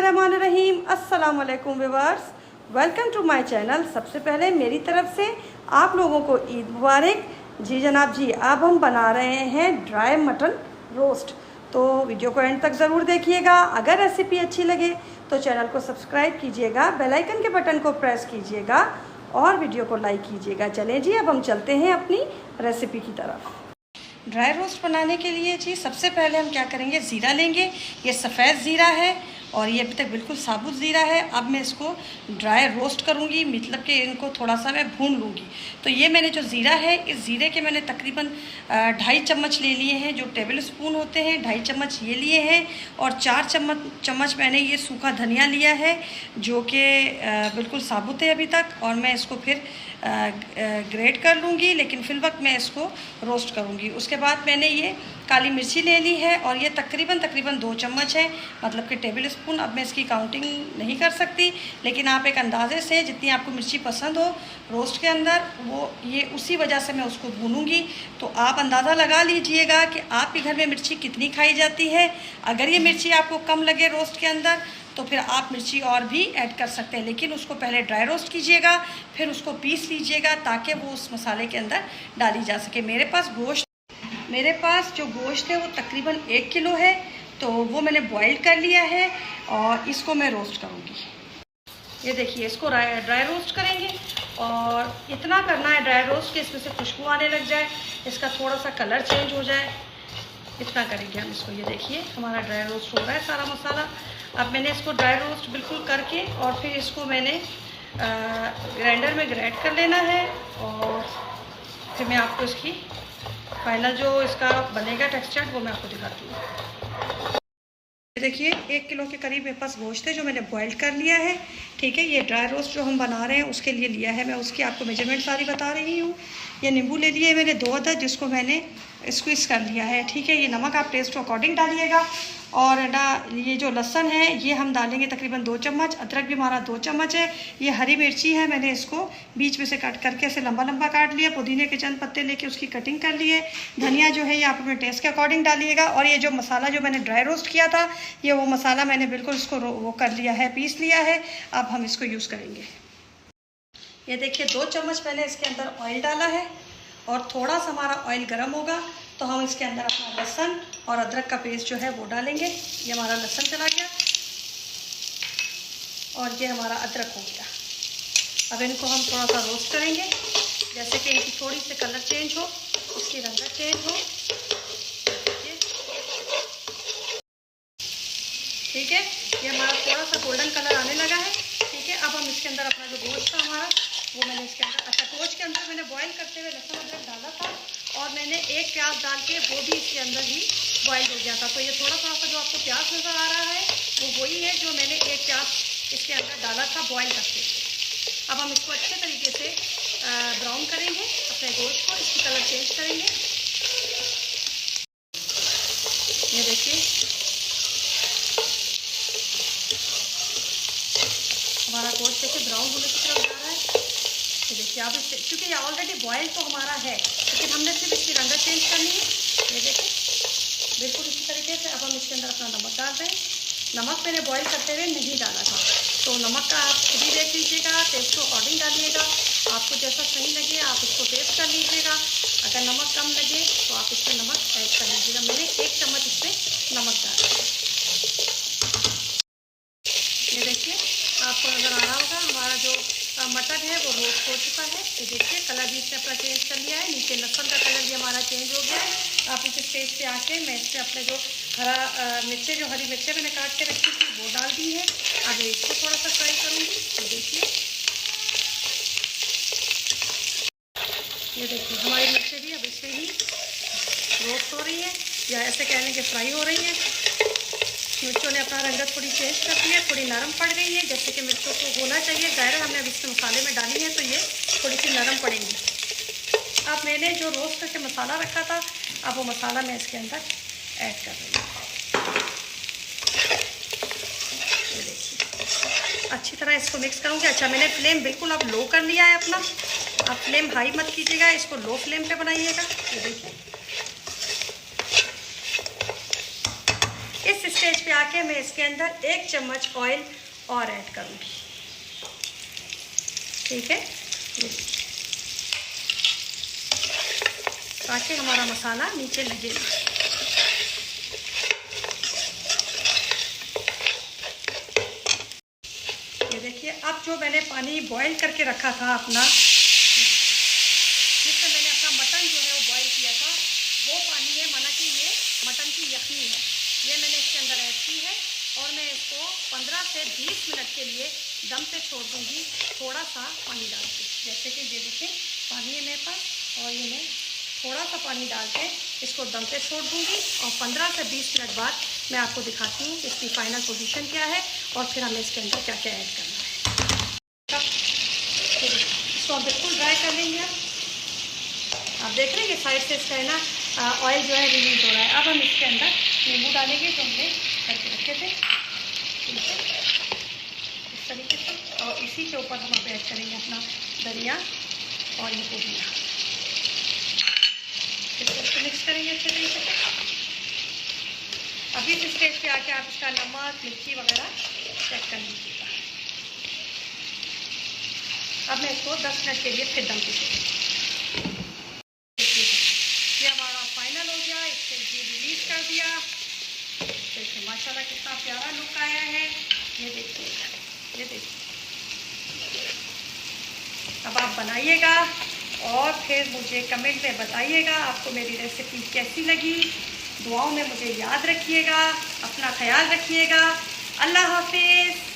बिस्मिल्लाहिर्रहमानिर्रहीम। अस्सलाम वालेकुम viewers, welcome to my channel. सबसे पहले मेरी तरफ से आप लोगों को ईद मुबारक। जी जनाब जी, अब हम बना रहे हैं ड्राई मटन रोस्ट, तो वीडियो को एंड तक ज़रूर देखिएगा। अगर रेसिपी अच्छी लगे तो चैनल को सब्सक्राइब कीजिएगा, बेल आइकन के बटन को प्रेस कीजिएगा और वीडियो को लाइक कीजिएगा। चलें जी, अब हम चलते हैं अपनी रेसिपी की तरफ। ड्राई रोस्ट बनाने के लिए जी सबसे पहले हम क्या करेंगे, ज़ीरा लेंगे। ये सफ़ेद ज़ीरा है और ये अभी तक बिल्कुल साबुत ज़ीरा है। अब मैं इसको ड्राई रोस्ट करूँगी, मतलब कि इनको थोड़ा सा मैं भून लूँगी। तो ये मैंने जो ज़ीरा है, इस ज़ीरे के मैंने तकरीबन 2.5 चम्मच ले लिए हैं, जो टेबल स्पून होते हैं 2.5 चम्मच ये लिए हैं। और 4 चम्मच मैंने ये सूखा धनिया लिया है, जो कि बिल्कुल साबुत है अभी तक। और मैं इसको फिर ग्रेट कर लूँगी, लेकिन फिल वक्त मैं इसको रोस्ट करूँगी। उसके बाद मैंने ये काली मिर्ची ले ली है और ये तकरीबन 2 चम्मच है, मतलब कि टेबल स्पून। अब मैं इसकी काउंटिंग नहीं कर सकती, लेकिन आप एक अंदाजे से जितनी आपको मिर्ची पसंद हो रोस्ट के अंदर, वो ये उसी वजह से मैं उसको भूनूंगी। तो आप अंदाज़ा लगा लीजिएगा कि आपके घर में मिर्ची कितनी खाई जाती है। अगर ये मिर्ची आपको कम लगे रोस्ट के अंदर तो फिर आप मिर्ची और भी ऐड कर सकते हैं, लेकिन उसको पहले ड्राई रोस्ट कीजिएगा, फिर उसको पीस लीजिएगा ताकि वो उस मसाले के अंदर डाली जा सके। मेरे पास जो गोश्त है वो तकरीबन 1 किलो है, तो वो मैंने बॉईल कर लिया है और इसको मैं रोस्ट करूँगी। ये देखिए, इसको ड्राई रोस्ट करेंगे और इतना करना है ड्राई रोस्ट कि इसमें से खुशबू आने लग जाए, इसका थोड़ा सा कलर चेंज हो जाए, इतना करेंगे हम इसको। ये देखिए हमारा ड्राई रोस्ट हो रहा है सारा मसाला। अब मैंने इसको ड्राई रोस्ट बिल्कुल करके और फिर इसको मैंने ग्राइंडर में ग्राइंड कर लेना है और फिर मैं आपको इसकी फाइनल जो इसका बनेगा टेक्सचर वो मैं आपको दिखाती हूँ। देखिए 1 किलो के करीब मेरे पास गोश्त है जो मैंने बॉईल कर लिया है। ठीक है, ये ड्राई रोस्ट जो हम बना रहे हैं उसके लिए लिया है, मैं उसकी आपको मेजरमेंट सारी बता रही हूँ। ये नींबू ले लिए मैंने 2 अदद, जिसको मैंने स्क्वीज कर लिया है। ठीक है, ये नमक आप टेस्ट के अकॉर्डिंग डालिएगा। और ना ये जो लहसुन है ये हम डालेंगे तकरीबन 2 चम्मच, अदरक भी हमारा 2 चम्मच है। ये हरी मिर्ची है, मैंने इसको बीच में से कट करके ऐसे लंबा लंबा काट लिया। पुदीने के चंद पत्ते लेके उसकी कटिंग कर लिए। धनिया जो है ये आप अपने टेस्ट के अकॉर्डिंग डालिएगा। और ये जो मसाला जो मैंने ड्राई रोस्ट किया था, ये वो मसाला मैंने बिल्कुल इसको वो कर लिया है, पीस लिया है। अब हम इसको यूज़ करेंगे। ये देखिए 2 चम्मच मैंने इसके अंदर ऑयल डाला है और थोड़ा सा हमारा ऑयल गर्म होगा तो हम इसके अंदर अपना लहसुन और अदरक का पेस्ट जो है वो डालेंगे। ये हमारा लहसुन चला गया और ये हमारा अदरक हो गया। अब इनको हम थोड़ा सा रोस्ट करेंगे, जैसे कि इनकी थोड़ी सी कलर चेंज हो, इसकी रंगत चेंज हो। ठीक है, ये हमारा थोड़ा सा गोल्डन कलर आने लगा है। ठीक है, अब हम इसके अंदर अपना जो गोश्त था हमारा वो मैंने इसके अंदर, अच्छा गोश्त के अंदर मैंने बॉईल करते हुए लहसुन अदरक डाला था और मैंने 1 प्याज डाल के वो भी इसके अंदर ही बॉईल हो गया था। तो ये थोड़ा सा जो आपको प्याज नज़र आ रहा है वो वही है जो मैंने 1 प्याज इसके अंदर डाला था बॉईल करते हुए। अब हम इसको अच्छे तरीके से ब्राउन करेंगे अपने गोश्त को, इसकी कलर चेंज करेंगे। ये देखिए हमारा गोश्त देखिए ब्राउन होने की तरफ जा रहा है। ये देखिए आप इससे, क्योंकि ये ऑलरेडी बॉयल तो हमारा है, लेकिन हमने सिर्फ इसकी रंगत चेंज करनी है। ये देखिए बिल्कुल इसी तरीके से। अब हम इसके अंदर अपना नमक डाल रहे हैं। नमक मैंने बॉईल करते हुए नहीं डाला था, तो नमक का आप खुद ही देख लीजिएगा, टेस्ट को अकॉर्डिंग डालिएगा। आपको जैसा सही लगे आप इसको टेस्ट कर लीजिएगा। अगर नमक कम लगे तो आप इसमें नमक ऐड कर लीजिएगा। मैंने 1 चम्मच इसमें नमक डाला है। ये देखिए आपको नज़र आ रहा होगा हमारा जो मटन है वो रोस्ट हो चुका है। ये देखिए कलर भी इसने अपना चेंज कर लिया है, नीचे लहसुन का कलर भी हमारा चेंज हो गया है। आप इस स्टेज पे आके मैं इसमें अपने जो हरी मिर्चें मैंने काट के रखी थी वो डाल दी है। अब इसको थोड़ा सा फ्राई करूँगी। ये देखिए हमारी मिर्चें भी अब इससे ही रोस्ट हो रही है, या ऐसे कहने के फ्राई हो रही है। मिर्चों ने अपना रंगत थोड़ी चेंज कर दी है, थोड़ी नरम पड़ गई है, जैसे कि मिर्चों को होना चाहिए। ज़ाहिर हमने अब इसके मसाले में डाली है तो ये थोड़ी सी नरम पड़ेंगी। अब मैंने जो रोस्ट करके मसाला रखा था, अब वो मसाला मैं इसके अंदर ऐड कर रही हूँ। ये देखिए अच्छी तरह इसको मिक्स करूँगी। अच्छा मैंने फ्लेम बिल्कुल अब लो कर लिया है अपना। आप फ्लेम हाई मत कीजिएगा, इसको लो फ्लेम पे बनाइएगा। ये देखिए इस स्टेज पे आके मैं इसके अंदर 1 चम्मच ऑयल और ऐड करूँगी। ठीक है, ताकि हमारा मसाला नीचे लगे ना। ये देखिए, अब जो मैंने पानी बॉईल करके रखा था अपना, जिसमें मैंने अपना मटन जो है वो बॉईल किया था, वो पानी है, माना कि ये मटन की यखनी है, ये मैंने इसके अंदर ऐड की है। और मैं इसको 15 से 20 मिनट के लिए दम पे छोड़ दूँगी, थोड़ा सा पानी डाल के। जैसे कि ये देखिए पानी है मेरे पास, और ये मैं थोड़ा सा पानी डाल के इसको दम पे छोड़ दूँगी। और 15 से 20 मिनट बाद मैं आपको दिखाती हूँ इसकी फ़ाइनल पोजीशन क्या है, और फिर हमें इसके अंदर क्या क्या ऐड करना है। इसको हम बिल्कुल ड्राई कर लेंगे। आप देख रहे हैं कि साइड से इसका है ना ऑयल जो है रिलीज हो रहा है। अब हम इसके अंदर नींबू डालेंगे जो हमने करके रखे थे, इस तरीके से। और इसी के ऊपर हम अब ऐड करेंगे अपना धनिया और ये पुदीना। इसको मिक्स करेंगे अच्छे तरीके से। अभी इस स्टेज पे आके आप इसका नमक, मिर्ची वगैरह चेक कर लीजिएगा। अब मैं इसको 10 मिनट के लिए फिर दम पे छोड़ूंगी। ये हमारा फाइनल हो गया, इससे घी रिलीज कर दिया। देखिए माशाल्लाह कितना प्यारा लुक आया है। ये देखिए, ये देखिए। अब आप बनाइएगा और फिर मुझे कमेंट में बताइएगा आपको मेरी रेसिपी कैसी लगी। दुआओं में मुझे याद रखिएगा, अपना ख्याल रखिएगा। अल्लाह हाफिज़।